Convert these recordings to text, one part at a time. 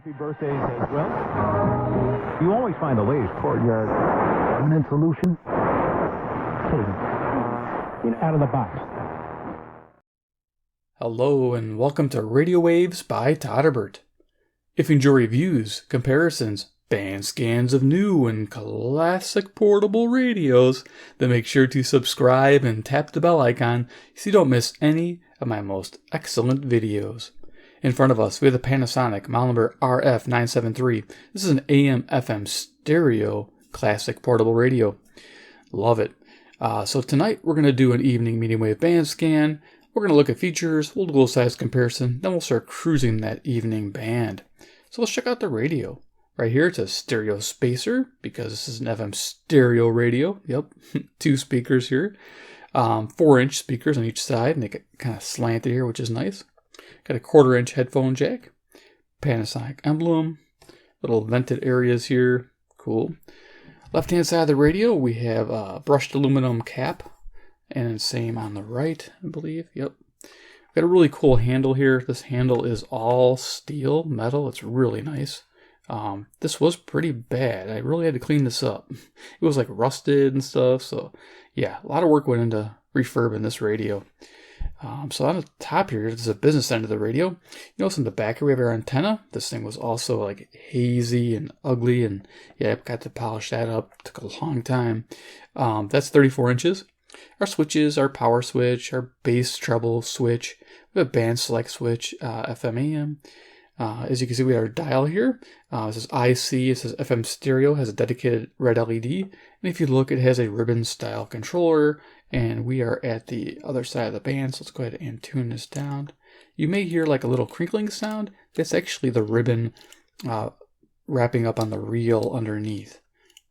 Happy birthdays as well. You always find the latest courtyard permanent solution. Out of the box. Hello and welcome to Radio Waves by Todderbert. If you enjoy reviews, comparisons, band scans of new and classic portable radios, then make sure to subscribe and tap the bell icon so you don't miss any of my most excellent videos. In front of us, we have the Panasonic model number RF-973. This is an AM/FM stereo classic portable radio. Love it. So tonight we're going to do an evening medium wave band scan. We're going to look at features, we'll do a little size comparison, then we'll start cruising that evening band. So let's check out the radio. Right here, it's a stereo spacer because this is an FM stereo radio. Yep, 2 speakers here. 4-inch speakers on each side, and they get kind of slanted here, which is nice. Got a 1/4-inch headphone jack. Panasonic emblem. Little vented areas here. Cool. Left-hand side of the radio, we have a brushed aluminum cap. And then same on the right, I believe. Yep. Got a really cool handle here. This handle is all steel, metal. It's really nice. This was pretty bad. I really had to clean this up. It was like rusted and stuff. So yeah, a lot of work went into refurbing this radio. So on the top here, this is a business end of the radio. You notice in the back here we have our antenna. This thing was also like hazy and ugly, and yeah, I got to polish that up. It took a long time. That's 34 inches. Our switches, our power switch, our bass treble switch, we have a band select switch, FM AM. As you can see, we have our dial here. This is IC, it says FM stereo, has a dedicated red LED. And if you look, it has a ribbon style controller. And we are at the other side of the band, so let's go ahead and tune this down. You may hear like a little crinkling sound. That's actually the ribbon wrapping up on the reel underneath.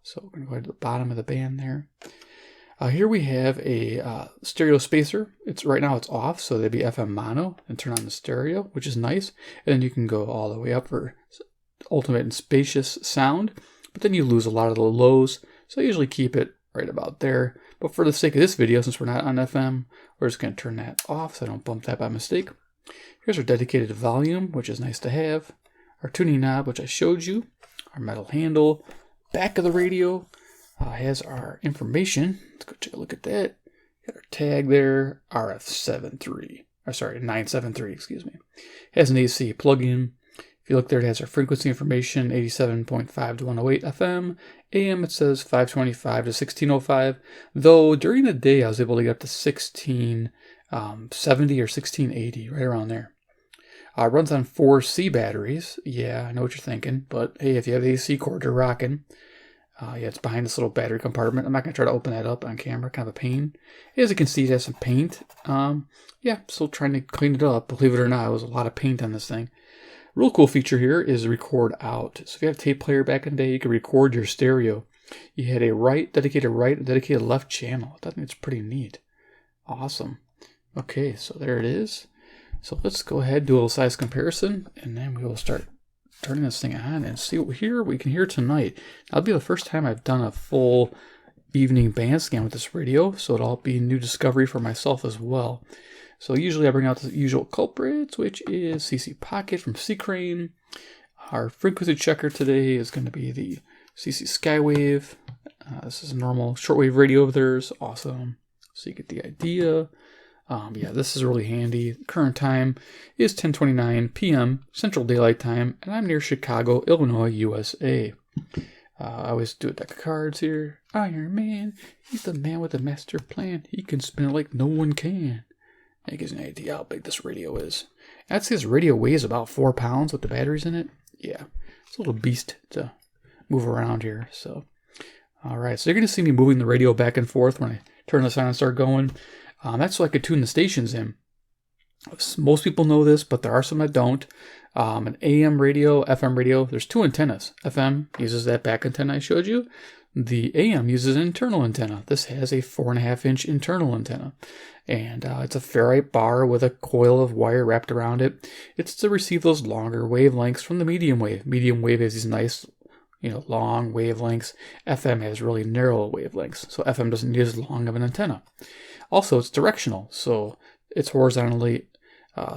So we're going to go to the bottom of the band there. Here we have a stereo spacer. Right now it's off, so that'd be FM mono, and turn on the stereo, which is nice. And then you can go all the way up for ultimate and spacious sound, but then you lose a lot of the lows, so I usually keep it right about there. But for the sake of this video, since we're not on FM, we're just going to turn that off so I don't bump that by mistake. Here's our dedicated volume, which is nice to have. Our tuning knob, which I showed you. Our metal handle. Back of the radio has our information. Let's go take a look at that. Got our tag there, RF-973, excuse me. Has an AC plug-in. If you look there, it has our frequency information, 87.5 to 108 FM. AM, it says 525 to 1605. Though during the day, I was able to get up to 1670 or 1680, right around there. Runs on 4 C batteries. Yeah, I know what you're thinking, but hey, if you have the AC cord, you're rocking. Yeah, it's behind this little battery compartment. I'm not going to try to open that up on camera. Kind of a pain. As you can see, it has some paint. Yeah, still trying to clean it up. Believe it or not, it was a lot of paint on this thing. Real cool feature here is record out. So if you have a tape player back in the day, you could record your stereo. You had a dedicated right, and dedicated left channel. I think it's pretty neat. Awesome. Okay, so there it is. So let's go ahead and do a little size comparison, and then we will start turning this thing on and see what we can hear tonight. That'll be the first time I've done a full evening band scan with this radio, so it'll be a new discovery for myself as well. So usually I bring out the usual culprits, which is CC Pocket from C-Crane. Our frequency checker today is going to be the CC Skywave. This is a normal shortwave radio of theirs. Awesome. So you get the idea. Yeah, this is really handy. Current time is 10:29 p.m. Central Daylight Time, and I'm near Chicago, Illinois, USA. I always do a deck of cards here. Iron Man, he's the man with the master plan. He can spin it like no one can. That gives you an idea how big this radio is. I'd say this radio weighs about 4 pounds with the batteries in it. Yeah, it's a little beast to move around here. So, all right, so you're going to see me moving the radio back and forth when I turn this on and start going. That's so I could tune the stations in. Most people know this, but there are some that don't. An AM radio, FM radio, there's 2 antennas. FM uses that back antenna I showed you. The AM uses an internal antenna. This has a 4.5-inch internal antenna. And it's a ferrite bar with a coil of wire wrapped around it. It's to receive those longer wavelengths from the medium wave. Medium wave has these nice, long wavelengths. FM has really narrow wavelengths. So FM doesn't need as long of an antenna. Also, it's directional. So it's horizontally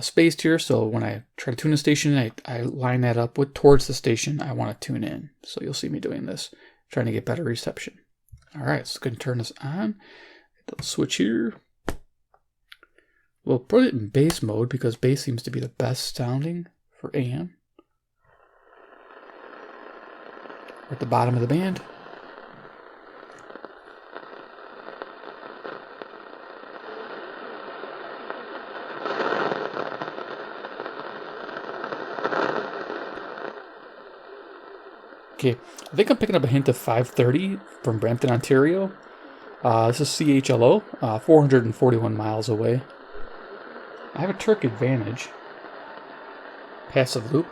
spaced here, so when I try to tune a station, I line that up towards the station I want to tune in. So you'll see me doing this, trying to get better reception. All right, so go ahead and turn this on. I'll switch here. We'll put it in bass mode because bass seems to be the best sounding for AM. We're at the bottom of the band. Okay, I think I'm picking up a hint of 530 from Brampton, Ontario. This is CHLO, 441 miles away. I have a Turk Advantage. Passive loop.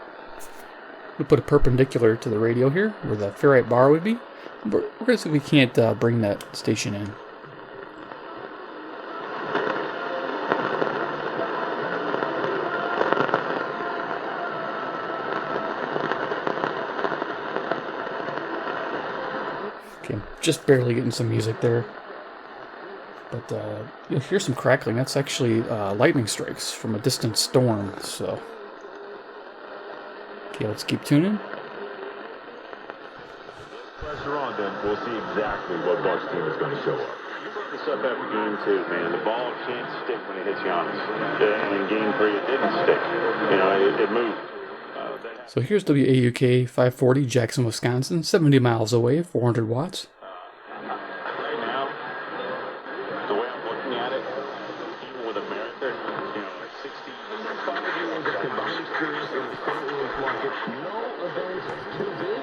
We put it perpendicular to the radio here, where the ferrite bar would be. We're going to see if we can't bring that station in. Okay, I'm just barely getting some music there. But you'll hear some crackling. That's actually lightning strikes from a distant storm, so... Okay, let's keep tuning. Pressure on, then we'll see exactly what Buck's team is going to show up. You brought this up after game 2, man. The ball can't stick when it hits Giannis. And in game 3, it didn't stick. You know, it moved. So here's WAUK 540, Jackson, Wisconsin, 70 miles away, 400 watts. Right now, the way I'm looking at it, even with America, you know, like 65 of you with a combined experience in the St. Louis market, no event too big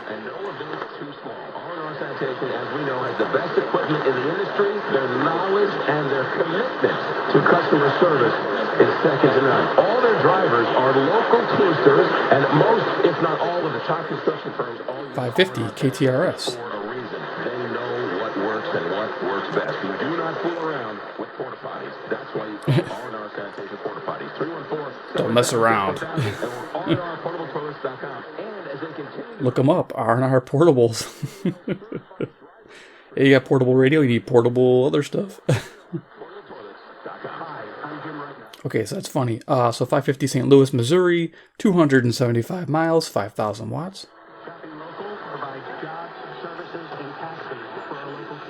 and no event too small. R&R Sanitation, as we know, has the best equipment in the industry. Their knowledge and their commitment to customer service is second to none. All their drivers are local Teamsters, and most, if not all, of the top construction firms all 550 KTRS. for a reason. They know what works and what works best. You do not fool around with porta potties. That's why you call R&R Sanitation porta potties. 314. Don't mess around. Look them up. R&R Portables. Hey, you got portable radio. You need portable other stuff. Okay, so that's funny. So 550 St. Louis, Missouri, 275 miles, 5,000 watts.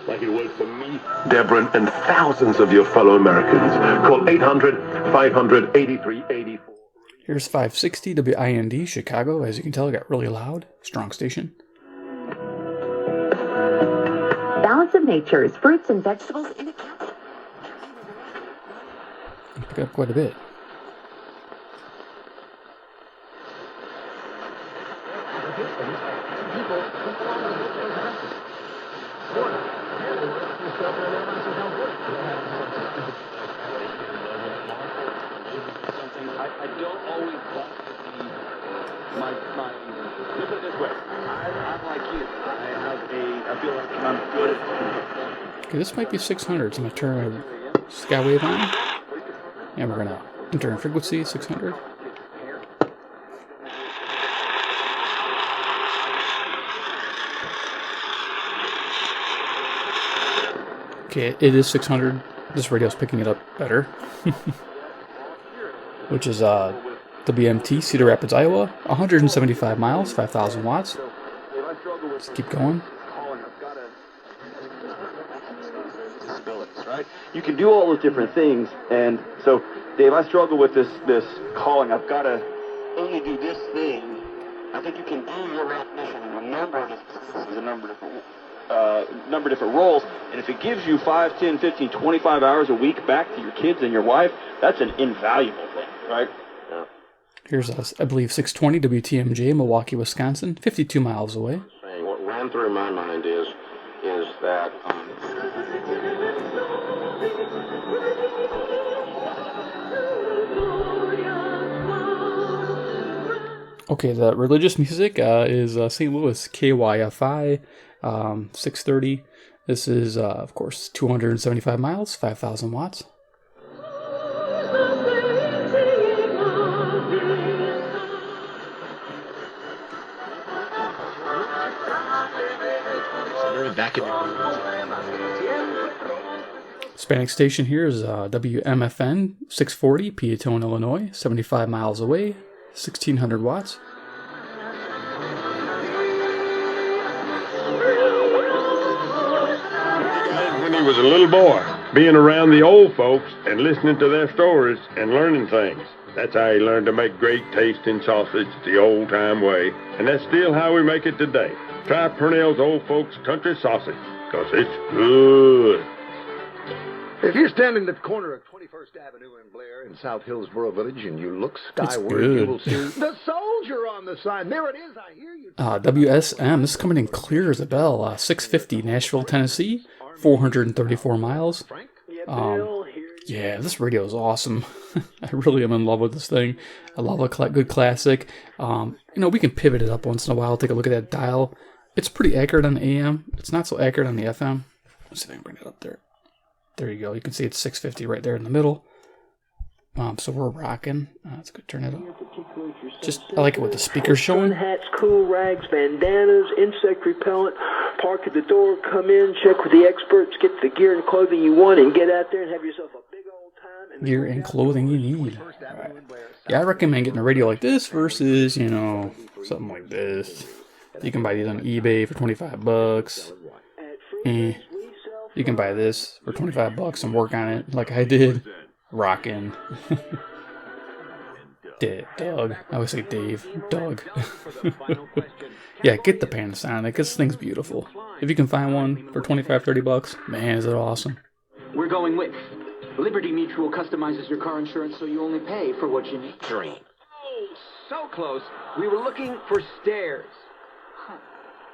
Like it was for me, Deborah, and thousands of your fellow Americans. Call 800-500-8384. Here's 560 WIND, Chicago. As you can tell, it got really loud. Strong station. Balance of Nature's fruits and vegetables in a capsule. Pick up quite a bit. I don't always want to be my look at it this way. I'm like you. I feel like I'm good at Okay, this might be 600. So I'm going to turn a Skywave on. And we're going to enter in frequency 600. Okay, it is 600. This radio's picking it up better. Which is WMT, Cedar Rapids, Iowa. 175 miles, 5,000 watts. Let's keep going. Disabilities, right? You can do all those different things, and so, Dave, I struggle with this calling. I've got to only do this thing. I think you can do your recognition in a number of different places, a number of different roles, and if it gives you 5, 10, 15, 25 hours a week back to your kids and your wife, that's an invaluable thing, right? Yeah. Here's us, I believe, 620 WTMJ, Milwaukee, Wisconsin, 52 miles away. What ran through my mind is that Okay, the religious music is St. Louis KYFI 630. This is, of course, 275 miles, 5,000 watts. Hispanic station here is WMFN 640, Peatone, Illinois, 75 miles away, 1600 watts. When he was a little boy, being around the old folks and listening to their stories and learning things. That's how he learned to make great tasting sausage the old-time way, and that's still how we make it today. Try Purnell's Old Folks Country Sausage, because it's good. If you're standing at the corner of 21st Avenue in Blair in South Hillsboro Village and you look skyward, you will see the soldier on the sign. There it is, I hear you. WSM, this is coming in clear as a bell. 650, Nashville, Tennessee, 434 miles. Yeah, this radio is awesome. I really am in love with this thing. I love a good classic. We can pivot it up once in a while. Take a look at that dial. It's pretty accurate on the AM. It's not so accurate on the FM. Let's see if I can bring it up there. There you go. You can see it's 650 right there in the middle. So we're rocking. Let's go turn it up. I like it with the speakers showing. Sun hats, cool rags, bandanas, insect repellent. Park at the door, come in, check with the experts, get the gear and clothing you want, and get out there and have yourself a big old time. Gear and clothing you need. Right. Yeah, I recommend getting a radio like this versus, something like this. You can buy these on eBay for $25. You can buy this for $25 and work on it like I did. Rockin. Doug. I always say Dave. Doug. Yeah, get the Panasonic. This thing's beautiful. If you can find one for $25-$30, man, is it awesome. We're going with Liberty Mutual customizes your car insurance so you only pay for what you need. Oh, so close. We were looking for stairs. Huh.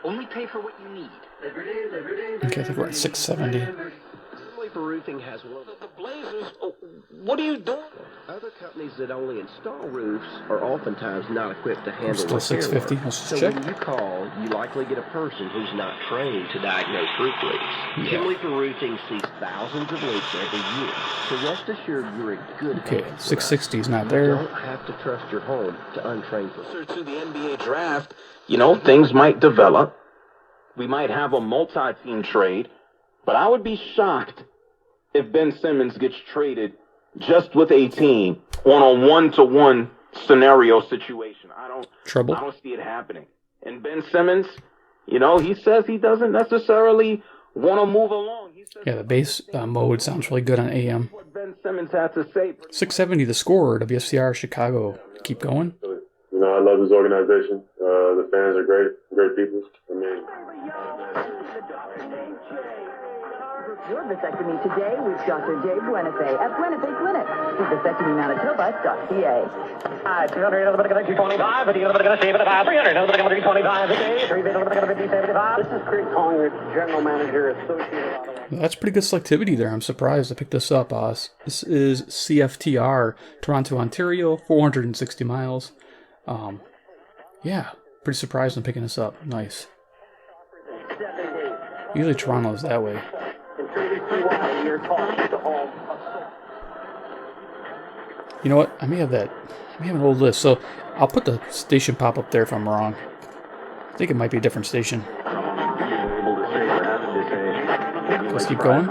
Only pay for what you need. Okay, I think we're at 670. For roofing has one. The Blazers, what are you doing? Other companies that only install roofs are oftentimes not equipped to handle Still 650. Let's so check. when you call, you likely get a person who's not trained to diagnose roof leaks. Kimley for Roofing sees thousands of leaks every year, so rest assured you're in good Okay, hands. 660 is not there. You don't have to trust your home to untrained professionals. To the NBA draft, things might develop. We might have a multi-team trade, but I would be shocked if Ben Simmons gets traded just with a team on a one-to-one scenario situation. I don't see it happening. And Ben Simmons, he says he doesn't necessarily want to move along. Yeah, the bass mode sounds really good on AM. What Ben Simmons had to say. 670 the score, WFCR Chicago. Keep going. I love this organization. The fans are great people. Your vasectomy today with Dr. J. Buenafe at Buenafe Clinic. Vasectomy-Manitoba.ca. 200, a little bit of 225, a little bit of 300, a little bit of 325, This is Craig Conger, General Manager, Associated Auto. That's pretty good selectivity there. I'm surprised I picked this up. This is CFTR, Toronto, Ontario, 460 miles. Yeah, pretty surprised I'm picking this up. Nice. Usually Toronto's that way. You know what? I may have an old list, so I'll put the station pop up there if I'm wrong. I think it might be a different station. Let's keep going.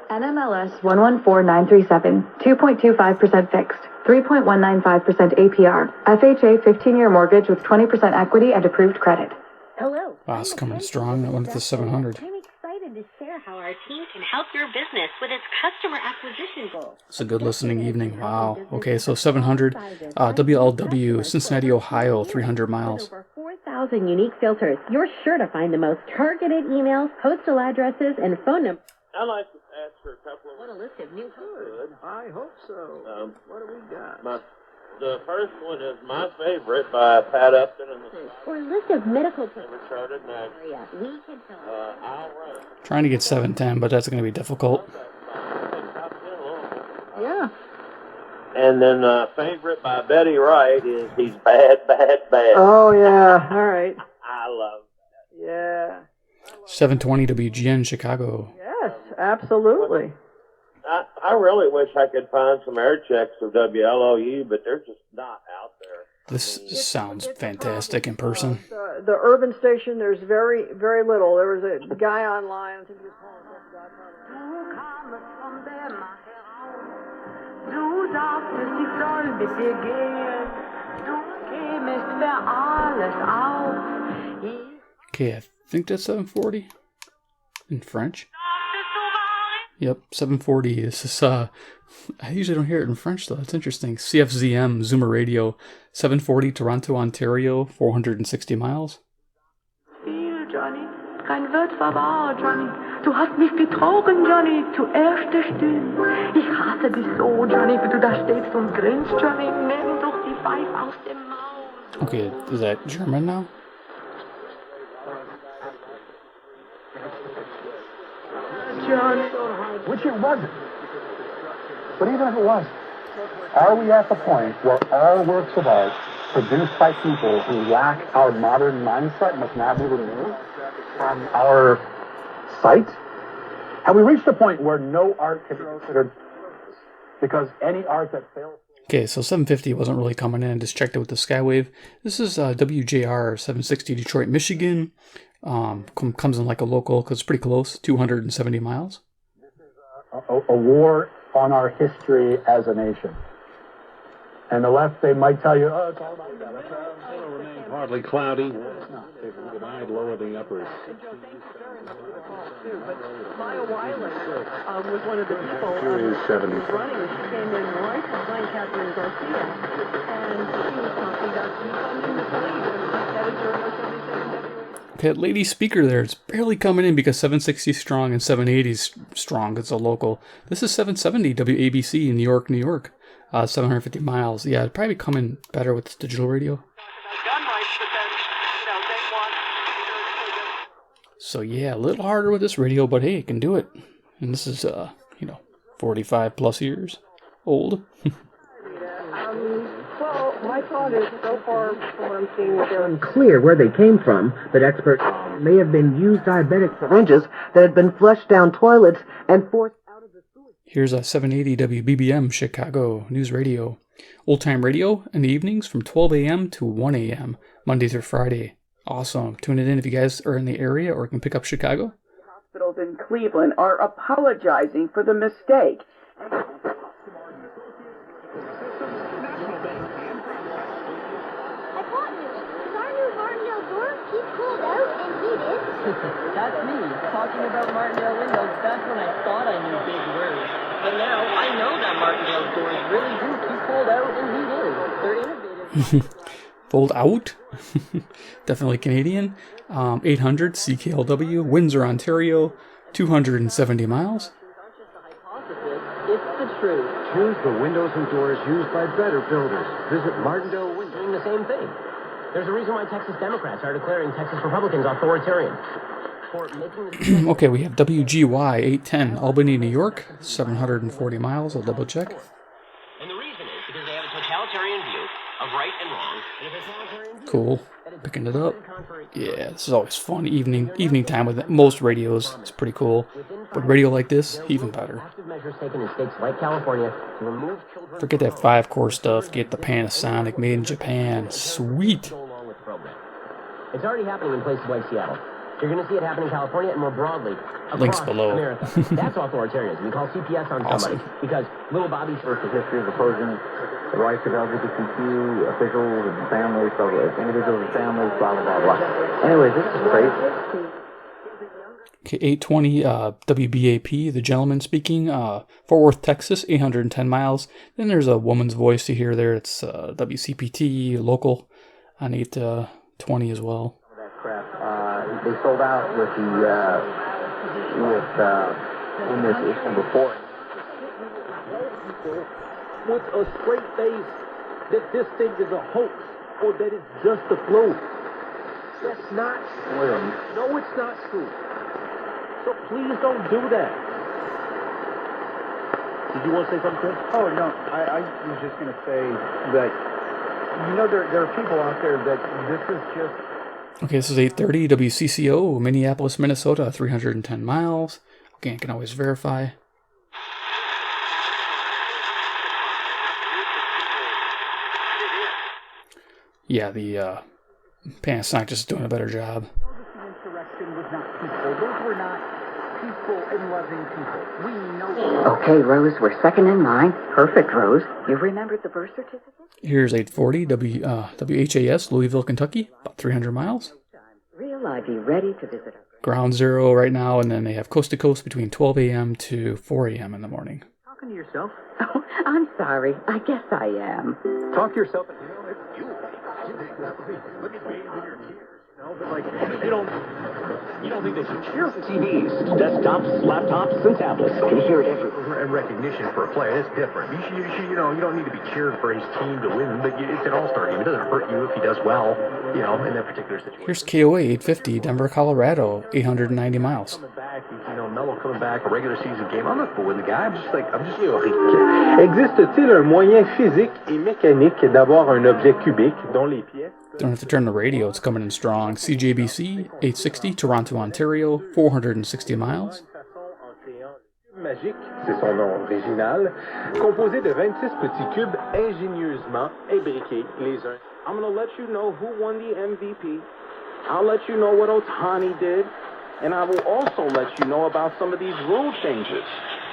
NMLS 114937, 2.25% fixed, 3.195% APR, FHA 15-year mortgage with 20% equity and approved credit. Hello. Wow, it's coming strong. That went to 700. I'm excited to share how our team can help your business with its customer acquisition goals. It's a good listening evening. Wow. Okay, so 700. WLW, Cincinnati, Ohio, 300 miles. Over 4,000 unique filters. You're sure to find the most targeted emails, postal addresses, and phone numbers. I'd like to ask for a couple of... What a list of new Good. I hope so. What do we got? The first one is My Favorite by Pat Upton and the... Or a list of medical... Never charted next. We can tell. I'll run. Trying to get 710, but that's going to be difficult. Yeah. And then Favorite by Betty Wright is He's Bad, Bad, Bad. Oh, yeah. All right. I love that. Yeah. 720 WGN, Chicago. Yes, absolutely. I really wish I could find some air checks of WLOU, but they're just not out there. This sounds fantastic in person. The urban station, there's very, very little. There was a guy online, I think he was calling himself Godfather. Okay, I think that's 740 in French. Yep, 740. This is, I usually don't hear it in French, though. That's interesting. CFZM, Zoomer Radio, 740, Toronto, Ontario, 460 miles. Johnny, kein Wort war wahr, Johnny. Du hast mich betrogen, Johnny, zuerst stimmt. Ich hasse dich so, Johnny, wie du da stehst und grinst, Johnny. Nimm doch die Pfeife aus dem Maul. Okay, is that German now? Which it wasn't. But even if it was, are we at the point where all works of art produced by people who lack our modern mindset must now be removed from our site? Have we reached a point where no art can be considered because any art that fails? Okay, so 750 wasn't really coming in. Just checked it with the Skywave. This is WJR 760 Detroit, Michigan. Comes in like a local because it's pretty close, 270 miles. A war on our history as a nation. And the left, they might tell you, oh, it's all about that. It'll remain partly cloudy. If we could lower the upper. Maya Wiley was one of the people Series 70. running. She came in right behind Catherine Garcia, and she was talking about defunding the police, and that is during her 77 Okay, lady speaker there. It's barely coming in because 760 is strong and 780 is strong. It's a local. This is 770 WABC in New York, New York. 750 miles. Yeah, it'd probably come in better with digital radio. So yeah, a little harder with this radio, but hey, it can do it. And this is, 45 plus years old. Well, my thought is, so far from what I'm seeing, they're unclear where they came from, but experts may have been used diabetic syringes that had been flushed down toilets and forced out of the sewage. Here's a 780 WBBM Chicago News Radio. Old-time radio in the evenings from 12 a.m. to 1 a.m. Monday through Friday. Awesome. Tune it in if you guys are in the area or can pick up Chicago. Hospitals in Cleveland are apologizing for the mistake. That's me, talking about Martindale windows. That's when I thought I knew big words. But now I know that Martindale doors really do keep cold out and heat in. They're innovative. Fold out? Definitely Canadian. 800 CKLW, Windsor, Ontario, 270 miles. It's the truth. Choose the windows and doors used by better builders. Visit Martindale Windows. Doing the same thing. There's a reason why Texas Democrats are declaring Texas Republicans authoritarian. Okay, we have WGY 810, Albany, New York, 740 miles. I'll double check. And the reason is because they have a totalitarian view of right and wrong. And if a totalitarian view, Cool. Picking it up. Yeah, this is always fun. Evening time with most radios. It's pretty cool. But radio like this, even better. measures taken in states like California to remove children. Forget that 5-core stuff. Get the Panasonic made in Japan. Sweet. It's already happening in places like Seattle. You're going to see it happen in California and more broadly across Links below. America. That's authoritarianism. You call CPS on somebody because little Bobby's first history of opposing the rights of LGBTQ officials and families, so individuals and families, blah, blah, blah, blah. Anyway, this is crazy. Okay, 820 WBAP, the gentleman speaking, Fort Worth, Texas, 810 miles. Then there's a woman's voice to hear there. It's WCPT, local, on 820 as well. That crap. They sold out with the in this issue before. With a straight face that this thing is a hoax or that it's just a fluke. That's not true. No, it's not true. So please don't do that. Did you want to say something, Chris? Oh, no. I was just going to say that, you know, there are people out there that this is just... Okay, this is 830 WCCO, Minneapolis, Minnesota, 310 miles. Again, can always verify. Yeah, the Panasonic just doing a better job. Insurrection was not peaceful. Those were not peaceful and loving people. We know. Okay, Rose, we're second in line. Perfect, Rose. You remembered the birth certificate? Here's 840 WHAS, Louisville, Kentucky, about 300 miles. Real ID ready to visit us. Ground zero right now, and then they have coast to coast between 12 a.m. to 4 a.m. in the morning. Talking to yourself? Oh, I'm sorry. I guess I am. Talk to yourself. You know, it's you. Let me bathe in your tears. You know, but like, you don't think they should cheer? TVs, desktops, laptops, and tablets. You hear it everywhere. And recognition for a player is different. You don't need to be cheering for his team to win, but it's an all-star game. It doesn't hurt you if he does well, you know, in that particular situation. Here's KOA 850, Denver, Colorado, 890 miles. Coming back, you know, Melo coming back, a regular season game. I'm not fooling the guy. I'm just Existe-t-il un moyen physique et mécanique d'avoir un objet cubique dont les pièces? Don't have to turn the radio, it's coming in strong. CJBC 860, Toronto, Ontario, 460 miles. Magique, c'est son nom original, composé de 26 petits cubes ingénieusement imbriqués les uns. I'm going to let you know who won the MVP. I'll let you know what Ohtani did. And I will also let you know about some of these rule changes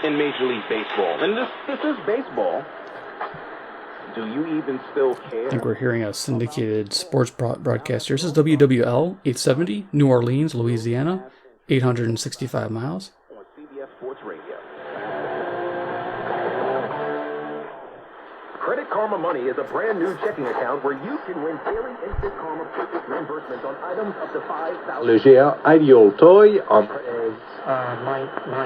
in Major League Baseball. And this is baseball. Do you even still care? I think we're hearing a syndicated sports broadcast here. This is WWL 870, New Orleans, Louisiana, 865 miles. On CBS Sports Radio. Credit Karma Money is a brand new checking account where you can win daily instant Karma purchase reimbursements on items up to $5,000. Le GA Ideal Toy en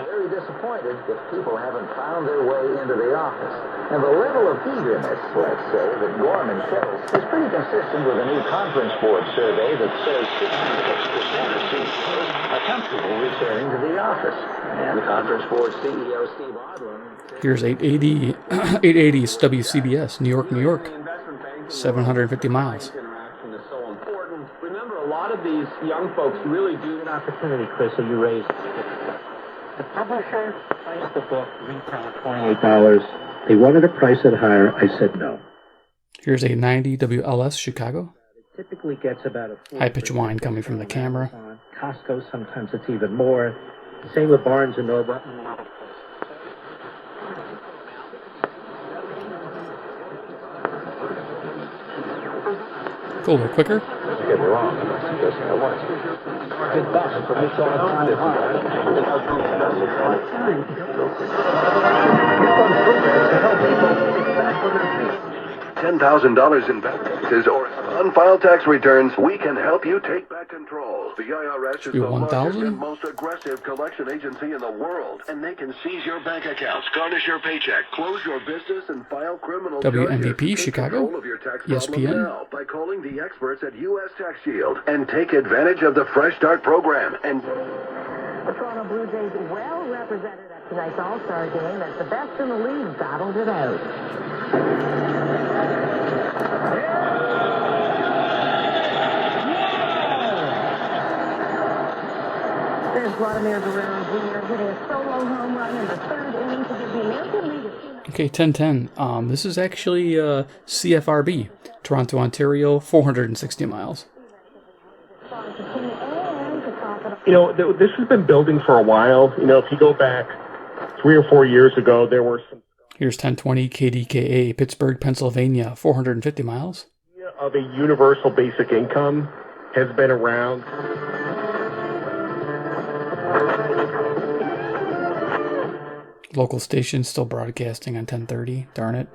Very disappointed that people haven't found their way into the office. And the level of eagerness, let's say, that Gorman shows is pretty consistent with a new conference board survey that says 66% of CEOs are comfortable returning to the office. And conference board CEO Steve Odlin. Here's 880 WCBS, New York, New York, 750 miles. Remember, a lot of these young folks really do an opportunity, Chris, so you raised. The publisher priced the book retail $28. They wanted to price it higher. I said no. Here's 890 WLS, Chicago. It typically gets about a high-pitched whine coming from the camera. Costco, sometimes it's even more. Same with Barnes & Noble. Go a little quicker. Don't get me wrong, I'm not suggesting I want to. Good best for me $10,000 in taxes or unfiled tax returns, we can help you take back control. The IRS is the largest and most aggressive collection agency in the world, and they can seize your bank accounts, garnish your paycheck, close your business, and file criminal WMVP, Chicago, ESPN. Now by calling the experts at U.S. Tax Shield and take advantage of the Fresh Start program. And The Toronto Blue Jays well represented at tonight's All-Star game as the best in the league battled it out. There's Vladimir Guerrero Jr. hitting a solo home run in the third inning to give the American League a 2-0. Okay, 1010. This is actually CFRB, Toronto, Ontario, 460 miles. You know, this has been building for a while. You know, if you go back 3 or 4 years ago, there were some... Here's 1020 KDKA, Pittsburgh, Pennsylvania, 450 miles. ...of a universal basic income has been around. Local station still broadcasting on 1030. Darn it.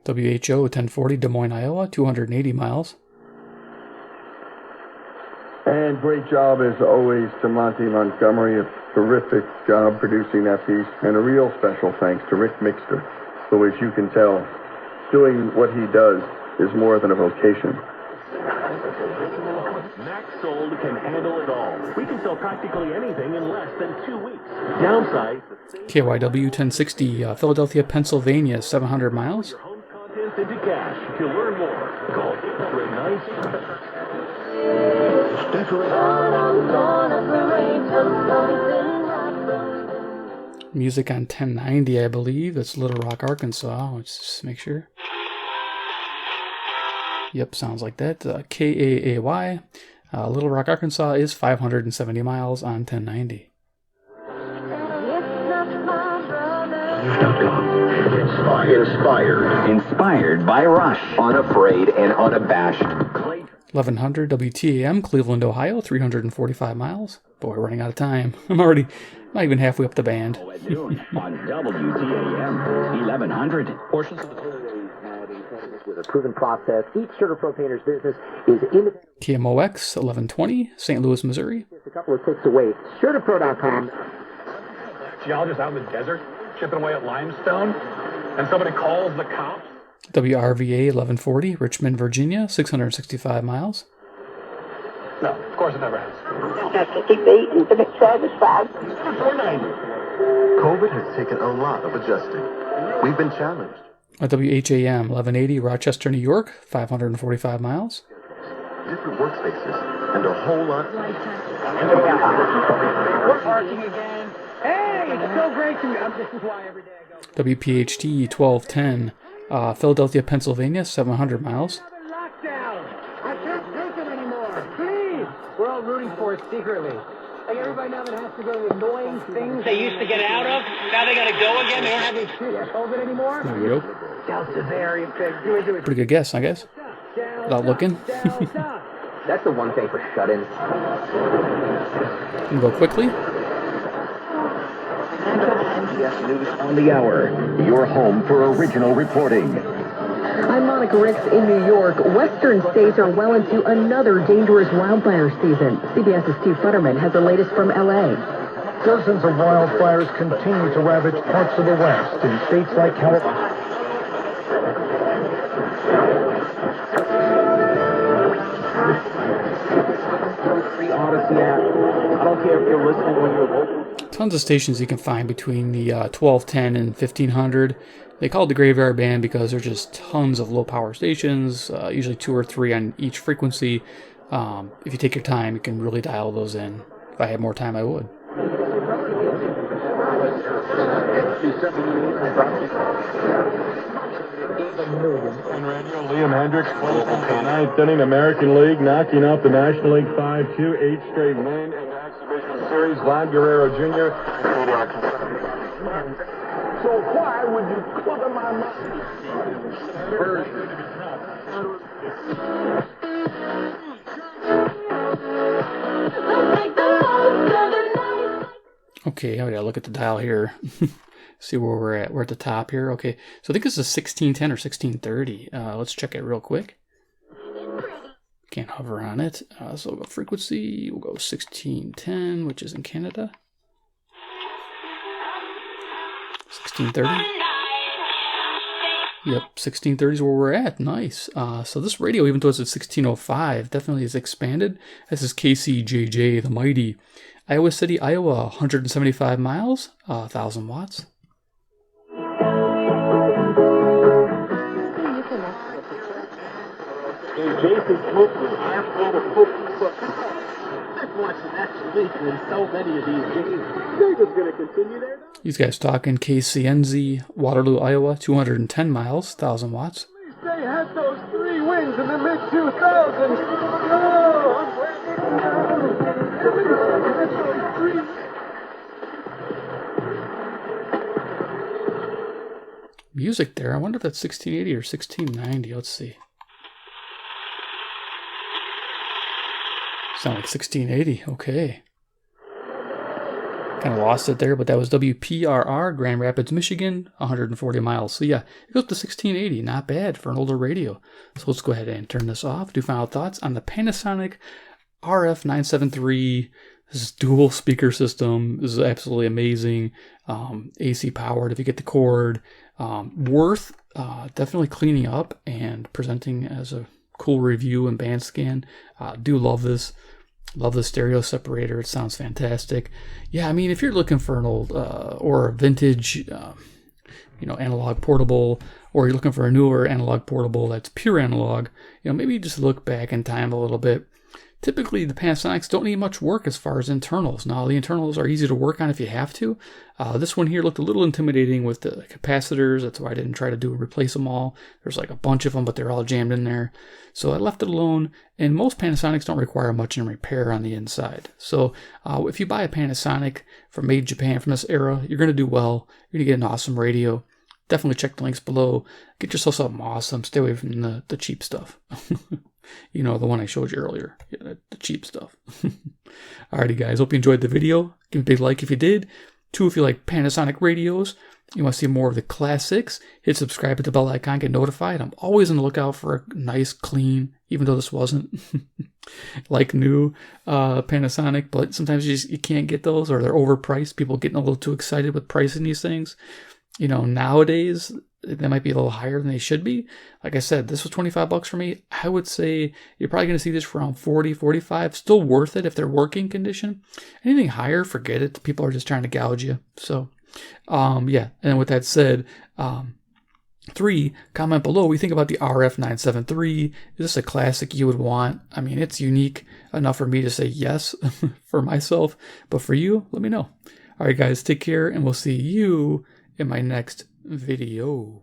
WHO 1040 Des Moines, Iowa, 280 miles. And great job as always to Monty Montgomery. A terrific job producing that piece. And a real special thanks to Rick Mixter, who, as you can tell, doing what he does is more than a vocation. Max Sold can handle it all. We can sell practically anything in less than 2 weeks. Downside, KYW 1060 Philadelphia, Pennsylvania, 700 miles. contents into cash. To learn more, call 800-9. Music on 1090, I believe. That's Little Rock, Arkansas. Let's just make sure. Yep, sounds like that. KAAY. Little Rock, Arkansas is 570 miles on 1090. Inspired by Rush. Unafraid and unabashed. 1100 WTAM, Cleveland, Ohio, 345 miles. Boy, we're running out of time. I'm already not even halfway up the band. On WTAM 1100. Portions of the with a proven process. Each sugar propaner's business is independent. KMOX 1120, St. Louis, Missouri. Just a couple of clicks away. SugarPro.com. Geologist out in the desert, chipping away at limestone, and somebody calls the cops. WRVA 1140, Richmond, Virginia, 665 miles. No, of course it never has. COVID has taken a lot of adjusting. We've been challenged. WHAM 1180, Rochester, New York, 545 miles. Different workspaces and a whole lot. We're parking again. Hey, it's so great to meet. This is why every day I go. WPHT 1210, Philadelphia, Pennsylvania, 700 miles. Lockdown. I can't take it anymore. Please. We're all rooting for it secretly. Like everybody now that has to go to the annoying things they used to get out of, now they got to go again. They don't have any COVID anymore. There we go. Delta's area. Do it. Pretty good guess, I guess. Without looking. That's the one thing for shut-ins. We'll go quickly. NBS News on the Hour. Your home for original reporting. I'm Monica Ricks in New York. Western states are well into another dangerous wildfire season. CBS's Steve Futterman has the latest from L.A. Dozens of wildfires continue to ravage parts of the West in states like California. I don't care if you're listening when you're local. Tons of stations you can find between the 1210 and 1500. They call it the Graveyard Band because there's just tons of low power stations, usually 2 or 3 on each frequency. If you take your time, you can really dial those in. If I had more time, I would. Liam Hendricks, 9th inning, American League, knocking off the National League 5-2, 8th straight win in the exhibition series. Vlad Guerrero Jr. So why would you cover my mouth? Okay, I gotta look at the dial here. See where we're at. We're at the top here. Okay, so I think this is 1610 or 1630. Let's check it real quick. Can't hover on it. So we'll go frequency. We'll go 1610, which is in Canada. 1630. Yep, 1630 is where we're at. Nice. So this radio, even though it's at 1605, definitely is expanded. This is KCJJ, the mighty. Iowa City, Iowa, 175 miles, 1,000 watts. Jason Smoke was half full of Coke. I've watched that leak in so many of these games. They're just going to continue there. These guys talking KCNZ, Waterloo, Iowa, 210 miles, 1,000 watts. They had those 3 wins in the mid-2000s. Oh, music there. I wonder if that's 1680 or 1690. Let's see. Sound like 1680. Okay. Kind of lost it there, but that was WPRR, Grand Rapids, Michigan, 140 miles. So yeah, it goes to 1680. Not bad for an older radio. So let's go ahead and turn this off. Do final thoughts on the Panasonic RF-973. This is dual speaker system. This is absolutely amazing. AC powered if you get the cord. Worth definitely cleaning up and presenting as a cool review and band scan. Do love this. Love the stereo separator. It sounds fantastic. Yeah, I mean, if you're looking for an old or a vintage, analog portable, or you're looking for a newer analog portable that's pure analog, maybe just look back in time a little bit. Typically, the Panasonics don't need much work as far as internals. Now, the internals are easy to work on if you have to. This one here looked a little intimidating with the capacitors. That's why I didn't try to replace them all. There's like a bunch of them, but they're all jammed in there. So I left it alone. And most Panasonics don't require much in repair on the inside. So if you buy a Panasonic from made in Japan from this era, you're going to do well. You're going to get an awesome radio. Definitely check the links below. Get yourself something awesome. Stay away from the cheap stuff. You know, the one I showed you earlier. Yeah, the cheap stuff. Alrighty, guys. Hope you enjoyed the video. Give me a big like if you did. 2, if you like Panasonic radios. You want to see more of the classics. Hit subscribe, hit the bell icon, get notified. I'm always on the lookout for a nice, clean, even though this wasn't like new Panasonic. But sometimes you can't get those, or they're overpriced. People getting a little too excited with pricing these things. You know, nowadays, they might be a little higher than they should be. Like I said, this was $25 for me. I would say you're probably going to see this for around 40, 45. Still worth it if they're working condition. Anything higher, forget it. People are just trying to gouge you. So, yeah. And with that said, 3, comment below what you think about the RF-973. Is this a classic you would want? I mean, it's unique enough for me to say yes for myself. But for you, let me know. All right, guys, take care, and we'll see you in my next video.